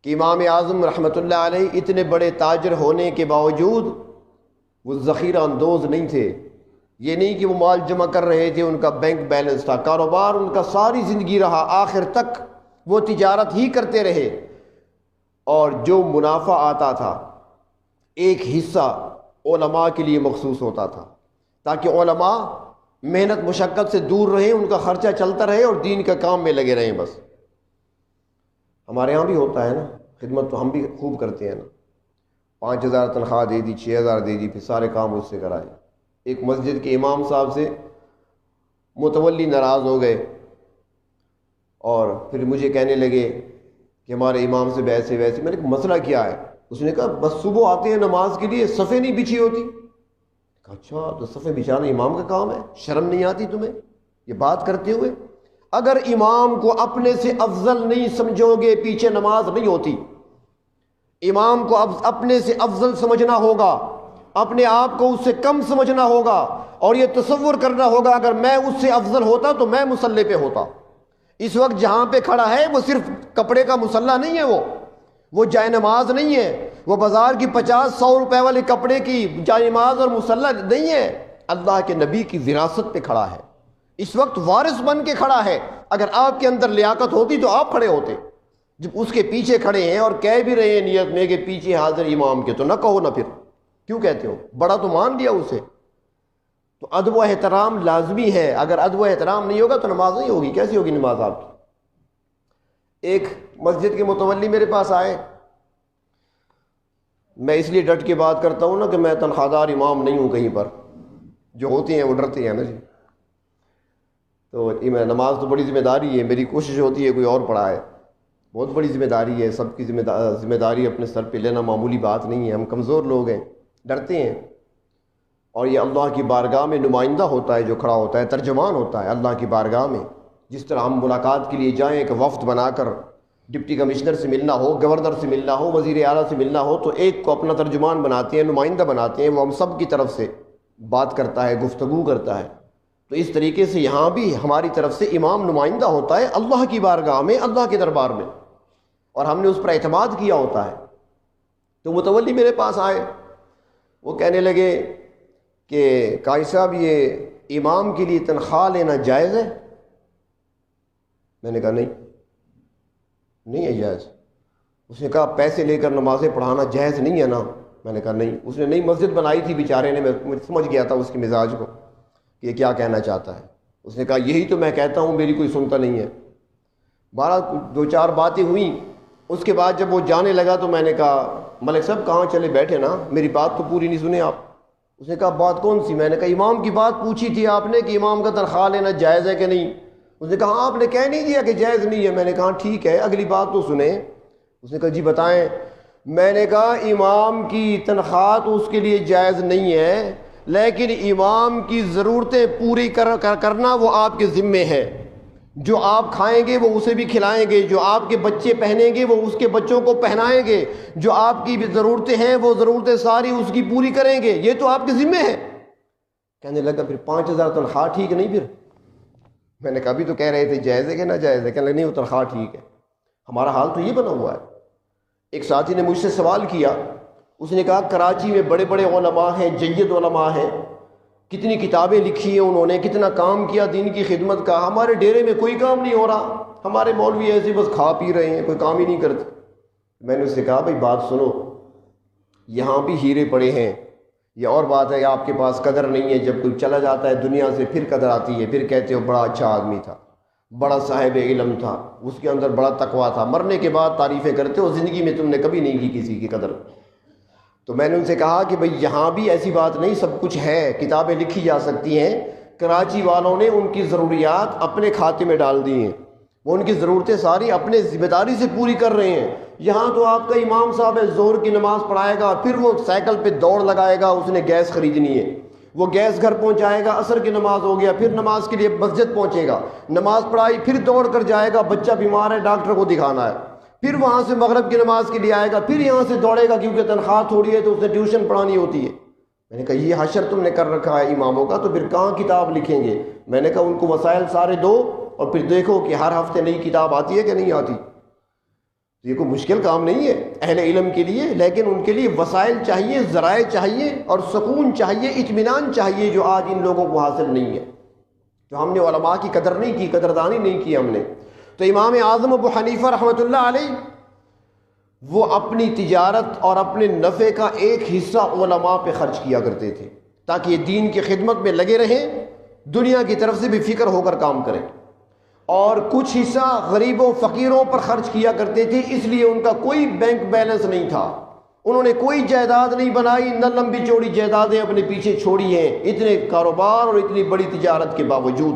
کہ امام اعظم رحمۃ اللہ علیہ اتنے بڑے تاجر ہونے کے باوجود وہ ذخیرہ اندوز نہیں تھے. یہ نہیں کہ وہ مال جمع کر رہے تھے، ان کا بینک بیلنس تھا، کاروبار ان کا ساری زندگی رہا، آخر تک وہ تجارت ہی کرتے رہے. اور جو منافع آتا تھا ایک حصہ علماء کے لیے مخصوص ہوتا تھا، تاکہ علماء محنت مشقت سے دور رہیں، ان کا خرچہ چلتا رہے اور دین کا کام میں لگے رہیں. بس ہمارے ہاں بھی ہوتا ہے نا، خدمت تو ہم بھی خوب کرتے ہیں نا، 5,000 تنخواہ دے دی، 6,000 دے دی، پھر سارے کام اس سے کرائے. ایک مسجد کے امام صاحب سے متولی ناراض ہو گئے اور پھر مجھے کہنے لگے کہ ہمارے امام سے ویسے ویسے. میں نے کہا مسئلہ کیا ہے؟ اس نے کہا بس صبح آتے ہیں نماز کے لیے، صفیں نہیں بچھی ہوتی. کہا اچھا تو صفیں بچھانا امام کا کام ہے، شرم نہیں آتی تمہیں یہ بات کرتے ہوئے؟ اگر امام کو اپنے سے افضل نہیں سمجھو گے پیچھے نماز نہیں ہوتی. امام کو اپنے سے افضل سمجھنا ہوگا، اپنے آپ کو اس سے کم سمجھنا ہوگا، اور یہ تصور کرنا ہوگا اگر میں اس سے افضل ہوتا تو میں مصلی پہ ہوتا. اس وقت جہاں پہ کھڑا ہے وہ صرف کپڑے کا مصلی نہیں ہے، وہ جائے نماز نہیں ہے، وہ بازار کی 50-100 روپے والے کپڑے کی جائے نماز اور مصلی نہیں ہے، اللہ کے نبی کی وراثت پہ کھڑا ہے، اس وقت وارث بن کے کھڑا ہے. اگر آپ کے اندر لیاقت ہوتی تو آپ کھڑے ہوتے. جب اس کے پیچھے کھڑے ہیں اور کہہ بھی رہے ہیں نیت میں کہ پیچھے حاضر امام کے، تو نہ کہو نا، پھر کیوں کہتے ہو؟ بڑا تو مان لیا اسے. تو ادب و احترام لازمی ہے، اگر ادب و احترام نہیں ہوگا تو نماز نہیں ہوگی. کیسی ہوگی نماز آپ کی؟ ایک مسجد کے متولی میرے پاس آئے، میں اس لیے ڈٹ کے بات کرتا ہوں نا کہ میں تنخواہ دار امام نہیں ہوں کہیں پر، جو ہوتے ہیں وہ ڈرتے ہیں نا جی. تو نماز تو بڑی ذمہ داری ہے، میری کوشش ہوتی ہے کوئی اور پڑھائے، بہت بڑی ذمہ داری ہے، سب کی ذمہ داری اپنے سر پہ لینا معمولی بات نہیں ہے. ہم کمزور لوگ ہیں، ڈرتے ہیں. اور یہ اللہ کی بارگاہ میں نمائندہ ہوتا ہے جو کھڑا ہوتا ہے، ترجمان ہوتا ہے اللہ کی بارگاہ میں. جس طرح ہم ملاقات کے لیے جائیں کہ وفد بنا کر ڈپٹی کمشنر سے ملنا ہو، گورنر سے ملنا ہو، وزیر اعلیٰ سے ملنا ہو، تو ایک کو اپنا ترجمان بناتے ہیں، نمائندہ بناتے ہیں، وہ ہم سب کی طرف سے بات کرتا ہے، گفتگو کرتا ہے. تو اس طریقے سے یہاں بھی ہماری طرف سے امام نمائندہ ہوتا ہے اللہ کی بارگاہ میں، اللہ کے دربار میں، اور ہم نے اس پر اعتماد کیا ہوتا ہے. تو متولی میرے پاس آئے، وہ کہنے لگے کہ قاضی صاحب یہ امام کے لیے تنخواہ لینا جائز ہے؟ میں نے کہا نہیں ہے جائز. اس نے کہا پیسے لے کر نمازیں پڑھانا جائز نہیں ہے نا؟ میں نے کہا نہیں. اس نے نئی مسجد بنائی تھی بیچارے نے، میں سمجھ گیا تھا اس کے مزاج کو کہ یہ کیا کہنا چاہتا ہے. اس نے کہا یہی تو میں کہتا ہوں، میری کوئی سنتا نہیں ہے. 2-4 باتیں ہوئیں. اس کے بعد جب وہ جانے لگا تو میں نے کہا ملک صاحب کہاں چلے بیٹھے نا، میری بات تو پوری نہیں سنے آپ. اس نے کہا بات کون سی؟ میں نے کہا امام کی بات پوچھی تھی آپ نے کہ امام کا تنخواہ لینا جائز ہے کہ نہیں. اس نے کہا ہاں آپ نے کہہ نہیں دیا کہ جائز نہیں ہے. میں نے کہا ٹھیک ہے اگلی بات تو سنیں. اس نے کہا جی بتائیں. میں نے کہا امام کی تنخواہ تو اس کے لیے جائز نہیں ہے، لیکن امام کی ضرورتیں پوری کرنا وہ آپ کے ذمے ہے. جو آپ کھائیں گے وہ اسے بھی کھلائیں گے، جو آپ کے بچے پہنیں گے وہ اس کے بچوں کو پہنائیں گے، جو آپ کی بھی ضرورتیں ہیں وہ ضرورتیں ساری اس کی پوری کریں گے، یہ تو آپ کے ذمے ہے. کہنے لگا پھر 5,000 تنخواہ ٹھیک نہیں؟ پھر میں نے کہا ابھی تو کہہ رہے تھے جائز ہے کہ نہ جائز ہے. کہنے لگا نہیں وہ تنخواہ ٹھیک ہے. ہمارا حال تو یہ بنا ہوا ہے. ایک ساتھی نے مجھ سے سوال کیا، اس نے کہا کراچی میں بڑے بڑے علماء ہیں، جید علماء ہیں، کتنی کتابیں لکھی ہیں انہوں نے، کتنا کام کیا دین کی خدمت کا، ہمارے ڈیرے میں کوئی کام نہیں ہو رہا، ہمارے مولوی ایسے بس کھا پی رہے ہیں، کوئی کام ہی نہیں کرتے. میں نے اس سے کہا بھائی بات سنو، یہاں بھی ہیرے پڑے ہیں. یہ اور بات ہے کہ آپ کے پاس قدر نہیں ہے، جب کوئی چلا جاتا ہے دنیا سے پھر قدر آتی ہے، پھر کہتے ہو بڑا اچھا آدمی تھا، بڑا صاحب علم تھا، اس کے اندر بڑا تقویٰ تھا. مرنے کے بعد تعریفیں کرتے ہو، زندگی میں تم نے کبھی نہیں کی کسی کی قدر. تو میں نے ان سے کہا کہ بھئی یہاں بھی ایسی بات نہیں، سب کچھ ہے، کتابیں لکھی جا سکتی ہیں. کراچی والوں نے ان کی ضروریات اپنے کھاتے میں ڈال دی ہیں، وہ ان کی ضرورتیں ساری اپنے ذمہ داری سے پوری کر رہے ہیں. یہاں تو آپ کا امام صاحب ہے، ظہر کی نماز پڑھائے گا، پھر وہ سائیکل پہ دوڑ لگائے گا، اس نے گیس خریدنی ہے، وہ گیس گھر پہنچائے گا، عصر کی نماز ہو گیا، پھر نماز کے لیے مسجد پہنچے گا، نماز پڑھائی، پھر دوڑ کر جائے گا، بچہ بیمار ہے ڈاکٹر کو دکھانا ہے، پھر وہاں سے مغرب کی نماز کے لیے آئے گا، پھر یہاں سے دوڑے گا کیونکہ تنخواہ تھوڑی ہے تو اسے ٹیوشن پڑھانی ہوتی ہے. میں نے کہا یہ حشر تم نے کر رکھا ہے اماموں کا، تو پھر کہاں کتاب لکھیں گے؟ میں نے کہا ان کو وسائل سارے دو اور پھر دیکھو کہ ہر ہفتے نئی کتاب آتی ہے کہ نہیں آتی. تو یہ کوئی مشکل کام نہیں ہے اہل علم کے لیے، لیکن ان کے لیے وسائل چاہیے، ذرائع چاہیے اور سکون چاہیے، اطمینان چاہیے، جو آج ان لوگوں کو حاصل نہیں ہے، جو ہم نے علماء کی قدر نہیں کی، قدردانی نہیں کی ہم نے۔ تو امام اعظم ابو حنیفہ رحمۃ اللہ علیہ وہ اپنی تجارت اور اپنے نفع کا ایک حصہ علماء پہ خرچ کیا کرتے تھے تاکہ یہ دین کی خدمت میں لگے رہیں، دنیا کی طرف سے بھی فکر ہو کر کام کریں، اور کچھ حصہ غریبوں فقیروں پر خرچ کیا کرتے تھے، اس لیے ان کا کوئی بینک بیلنس نہیں تھا، انہوں نے کوئی جائیداد نہیں بنائی، نہ لمبی چوڑی جائیدادیں اپنے پیچھے چھوڑی ہیں، اتنے کاروبار اور اتنی بڑی تجارت کے باوجود۔